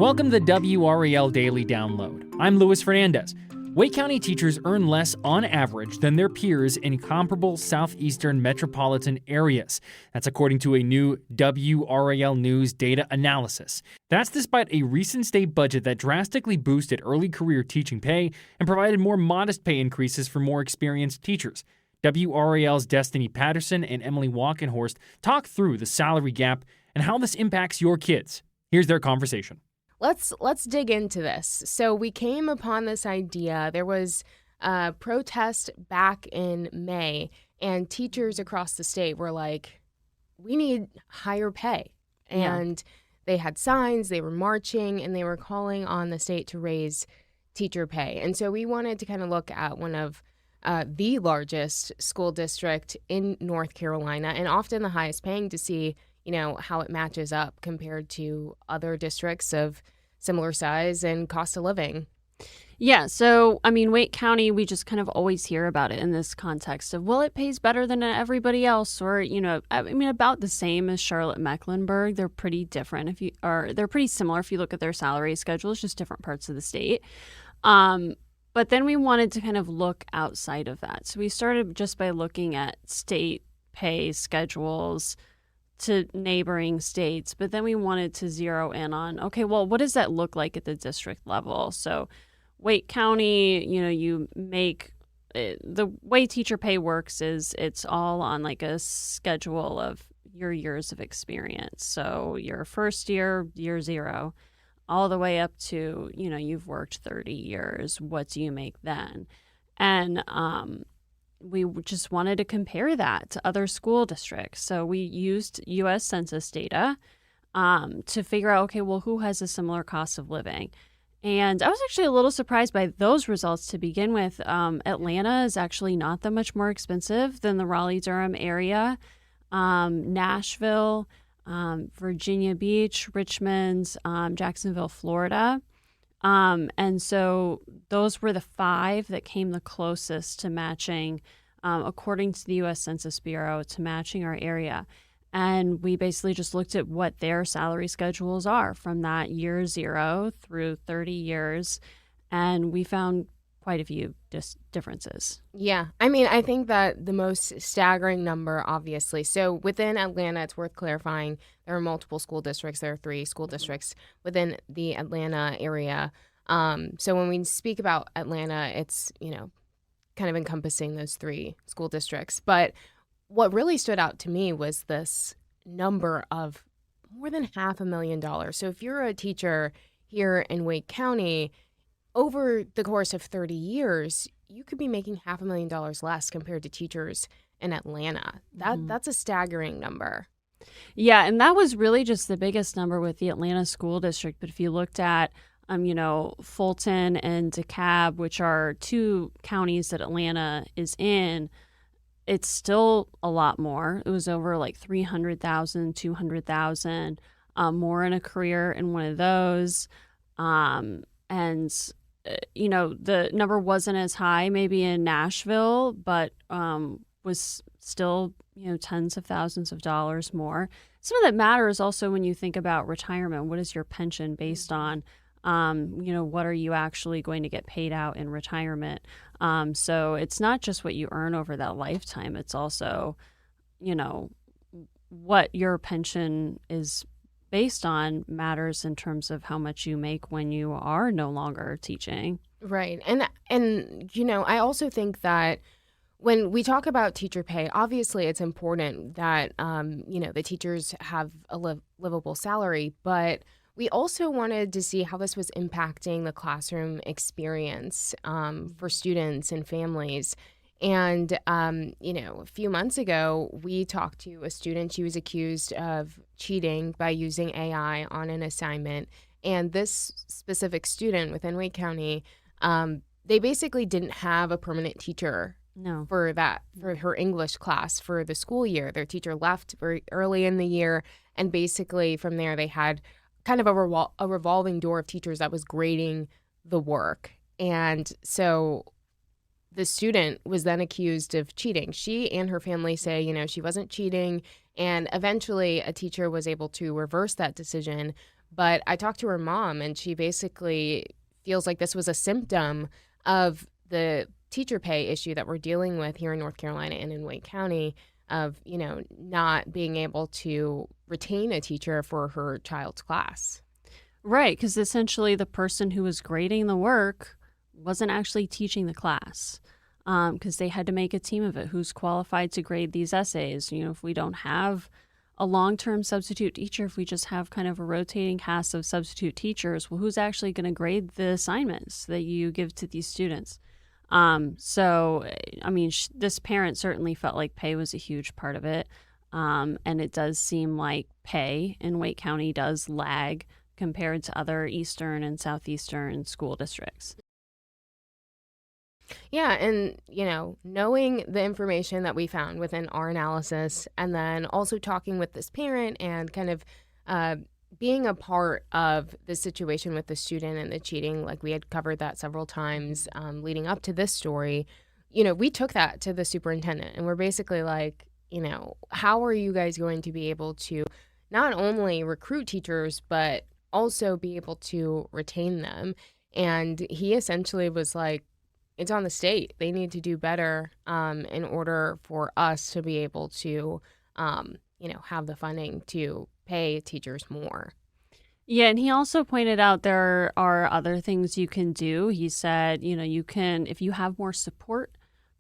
Welcome to the WRAL Daily Download. I'm Luis Fernandez. Wake County teachers earn less on average than their peers in comparable southeastern metropolitan areas. That's according to a new WRAL News data analysis. That's despite a recent state budget that drastically boosted early career teaching pay and provided more modest pay increases for more experienced teachers. WRAL's Destinee Patterson and Emily Walkenhorst talk through the salary gap and how this impacts your kids. Here's their conversation. Let's dig into this. So we came upon this idea. There was a protest back in May, and teachers across the state were like, we need higher pay. And they had signs, they were marching, and they were calling on the state to raise teacher pay. And so we wanted to kind of look at one of the largest school district in North Carolina, and often the highest paying, to see how it matches up compared to other districts of similar size and cost of living. Yeah, so, Wake County, we just kind of always hear about it in this context of, well, it pays better than everybody else, or, about the same as Charlotte-Mecklenburg. They're pretty different they're pretty similar if you look at their salary schedules, just different parts of the state. But then we wanted to kind of look outside of that. So we started just by looking at state pay schedules to neighboring states, but then we wanted to zero in on, okay, well, what does that look like at the district level? So Wake County, you make the way teacher pay works is it's all on like a schedule of your years of experience. So your first year 0, all the way up to, you've worked 30 years. What do you make then? And we just wanted to compare that to other school districts. So we used U.S. Census data to figure out, okay, well, who has a similar cost of living? And I was actually a little surprised by those results to begin with. Atlanta is actually not that much more expensive than the Raleigh-Durham area. Nashville, Virginia Beach, Richmond, Jacksonville, Florida. And so those were the 5 that came the closest to matching, according to the U.S. Census Bureau, to matching our area. And we basically just looked at what their salary schedules are from that year 0 through 30 years. And we found quite a few differences. Yeah. I think that the most staggering number, obviously, so within Atlanta, it's worth clarifying, there are multiple school districts. There are 3 school districts within the Atlanta area. So when we speak about Atlanta, it's, kind of encompassing those 3 school districts. But what really stood out to me was this number of more than $500,000. So if you're a teacher here in Wake County, over the course of 30 years, you could be making $500,000 less compared to teachers in Atlanta. That's a staggering number. Yeah, and that was really just the biggest number with the Atlanta school district. But if you looked at, Fulton and DeKalb, which are 2 counties that Atlanta is in, it's still a lot more. It was over like $300,000, $200,000 more in a career in one of those. The number wasn't as high maybe in Nashville, but was still, tens of thousands of dollars more. Some of that matters also when you think about retirement. What is your pension based on? What are you actually going to get paid out in retirement? So it's not just what you earn over that lifetime. It's also, what your pension is based on matters in terms of how much you make when you are no longer teaching. Right. And I also think that when we talk about teacher pay, obviously it's important that, the teachers have a livable salary, but we also wanted to see how this was impacting the classroom experience for students and families. And, a few months ago, we talked to a student. She was accused of cheating by using AI on an assignment. And this specific student within Wake County, they basically didn't have a permanent teacher for her English class for the school year. Their teacher left very early in the year. And basically from there, they had kind of a revolving door of teachers that was grading the work. And so the student was then accused of cheating. She and her family say, she wasn't cheating. And eventually a teacher was able to reverse that decision. But I talked to her mom, and she basically feels like this was a symptom of the teacher pay issue that we're dealing with here in North Carolina and in Wake County, of, not being able to retain a teacher for her child's class. Right, because essentially the person who was grading the work wasn't actually teaching the class, because they had to make a team of it. Who's qualified to grade these essays? If we don't have a long-term substitute teacher, if we just have kind of a rotating cast of substitute teachers, well, who's actually going to grade the assignments that you give to these students? This parent certainly felt like pay was a huge part of it. And it does seem like pay in Wake County does lag compared to other eastern and southeastern school districts. Yeah, and, knowing the information that we found within our analysis, and then also talking with this parent and kind of being a part of the situation with the student and the cheating, like we had covered that several times leading up to this story, we took that to the superintendent, and we're basically like, how are you guys going to be able to not only recruit teachers, but also be able to retain them? And he essentially was like, it's on the state. They need to do better in order for us to be able to, have the funding to pay teachers more. Yeah, and he also pointed out there are other things you can do. He said, you can, if you have more support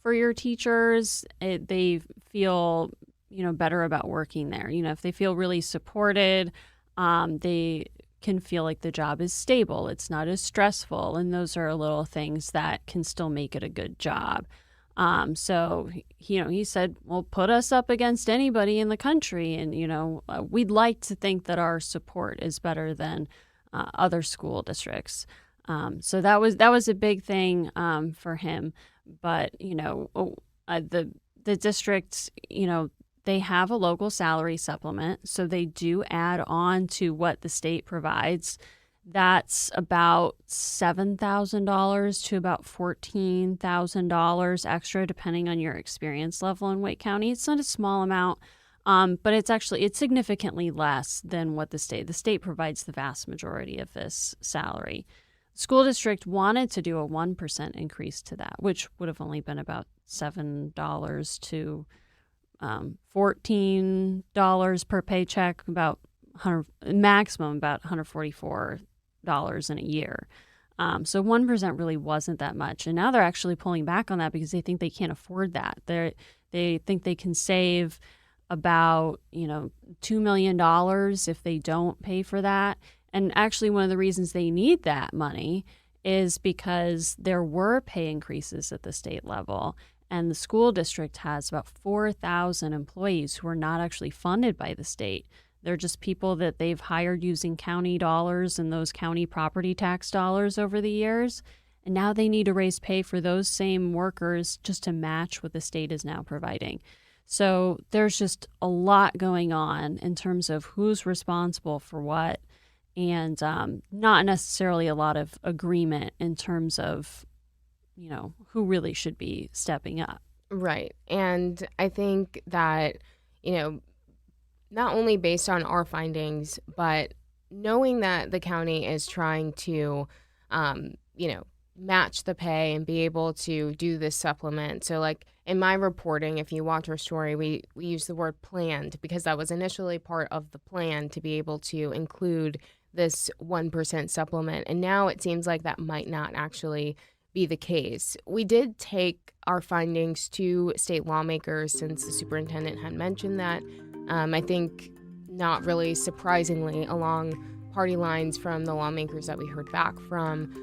for your teachers, they feel, better about working there. If they feel really supported, they can feel like the job is stable. It's not as stressful. And those are little things that can still make it a good job. So, he said, well, put us up against anybody in the country. And, we'd like to think that our support is better than other school districts. So that was a big thing for him. But, the district, they have a local salary supplement. So they do add on to what the state provides. That's about $7,000 to about $14,000 extra, depending on your experience level in Wake County. It's not a small amount, but it's significantly less than what the state provides the vast majority of this salary. The school district wanted to do a 1% increase to that, which would have only been about $7 to $14 per paycheck, about maximum about $144 in a year. So 1% really wasn't that much. And now they're actually pulling back on that because they think they can't afford that. They think they can save about, $2 million if they don't pay for that. And actually one of the reasons they need that money is because there were pay increases at the state level. And the school district has about 4,000 employees who are not actually funded by the state. They're just people that they've hired using county dollars and those county property tax dollars over the years. And now they need to raise pay for those same workers just to match what the state is now providing. So there's just a lot going on in terms of who's responsible for what, and not necessarily a lot of agreement in terms of, who really should be stepping up. Right. And I think that, not only based on our findings, but knowing that the county is trying to, match the pay and be able to do this supplement. So like in my reporting, if you watch our story, we use the word planned because that was initially part of the plan to be able to include this 1% supplement. And now it seems like that might not actually be the case. We did take our findings to state lawmakers since the superintendent had mentioned that. I think not really surprisingly along party lines from the lawmakers that we heard back from.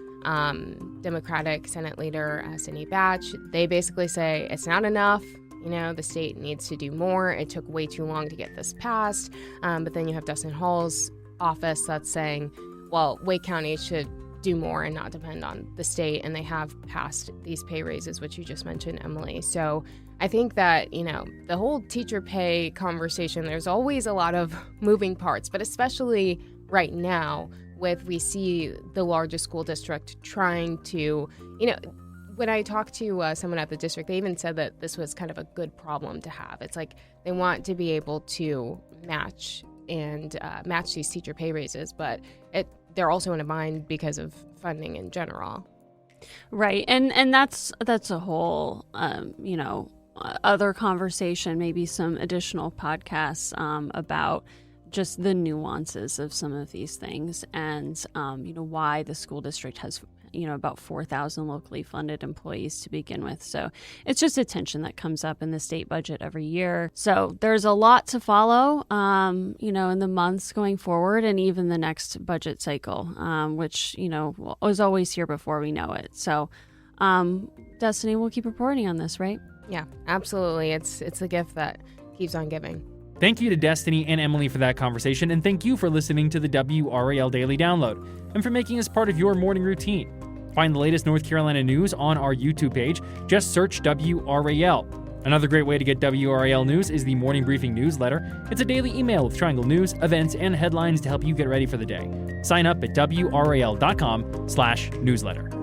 Democratic Senate Leader Destinee Batch, they basically say it's not enough. The state needs to do more. It took way too long to get this passed. But then you have Dustin Hall's office that's saying, well, Wake County should do more and not depend on the state. And they have passed these pay raises, which you just mentioned, Emily. So I think that, the whole teacher pay conversation, there's always a lot of moving parts, but especially right now we see the largest school district trying to, when I talked to someone at the district, they even said that this was kind of a good problem to have. It's like they want to be able to match and match these teacher pay raises, but they're also in a bind because of funding in general. Right, and that's a whole other conversation, maybe some additional podcasts about just the nuances of some of these things, and why the school district has about 4,000 locally funded employees to begin with. So it's just a tension that comes up in the state budget every year. So there's a lot to follow, in the months going forward, and even the next budget cycle, which was always here before we know it. So Destinee will keep reporting on this, right? Yeah, absolutely. It's a gift that keeps on giving. Thank you to Destinee and Emily for that conversation, and thank you for listening to the WRAL Daily Download and for making us part of your morning routine. Find the latest North Carolina news on our YouTube page. Just search WRAL. Another great way to get WRAL news is the Morning Briefing newsletter. It's a daily email with Triangle news, events, and headlines to help you get ready for the day. Sign up at WRAL.com/newsletter.